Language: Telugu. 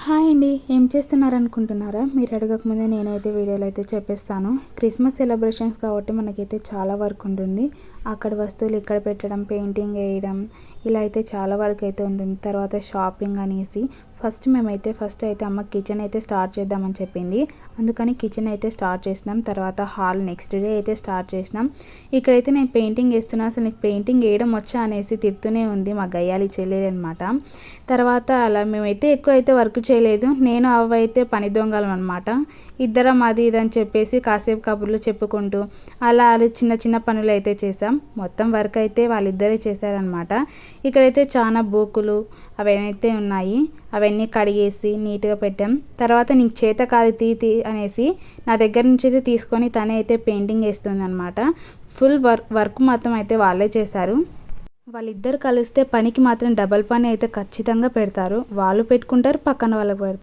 హాయ్ అండి, ఏం చేస్తున్నారనుకుంటున్నారా? మీరు అడగకముందే నేనైతే వీడియోలో అయితే చెప్పేస్తాను. క్రిస్మస్ సెలబ్రేషన్స్ కాబట్టి మనకైతే చాలా వర్క్ ఉంటుంది. అక్కడ వస్తువులు ఇక్కడ పెట్టడం, పెయింటింగ్ వేయడం, ఇలా అయితే చాలా వరకు అయితే ఉంటుంది. తర్వాత షాపింగ్ అనేసి ఫస్ట్ అయితే అమ్మ కిచెన్ అయితే స్టార్ట్ చేద్దామని చెప్పింది. అందుకని కిచెన్ అయితే స్టార్ట్ చేసినాం. తర్వాత హాల్ నెక్స్ట్ డే అయితే స్టార్ట్ చేసినాం. ఇక్కడైతే నేను పెయింటింగ్ వేస్తున్నా, అసలు నీకు పెయింటింగ్ వేయడం వచ్చా అనేసి తిడుతూనే ఉంది మా గయ్యాలి చెల్లెలు అనమాట. తర్వాత అలా మేమైతే ఎక్కువ అయితే వర్క్ చేయలేదు. నేను అవైతే పని దొంగలం అనమాట. ఇద్దరం అది ఇది అని చెప్పేసి కాసేపు కబుర్లు చెప్పుకుంటూ అలా చిన్న చిన్న పనులు అయితే చేసాం. మొత్తం వర్క్ అయితే వాళ్ళిద్దరే చేశారనమాట. ఇక్కడైతే చాలా బూకులు అవైతే ఉన్నాయి. అవన్నీ కడిగేసి నీట్గా పెట్టాం. తర్వాత నీకు చేత కాదు తీ అనేసి నా దగ్గర నుంచి అయితే తీసుకొని తనే అయితే పెయింటింగ్ వేస్తుంది అనమాట. ఫుల్ వర్క్ మొత్తం అయితే వాళ్ళే చేశారు. వాళ్ళిద్దరు కలిస్తే పనికి మాత్రం డబల్ పని అయితే ఖచ్చితంగా పెడతారు. వాళ్ళు పెట్టుకుంటారు, పక్కన వాళ్ళకి పెడతారు.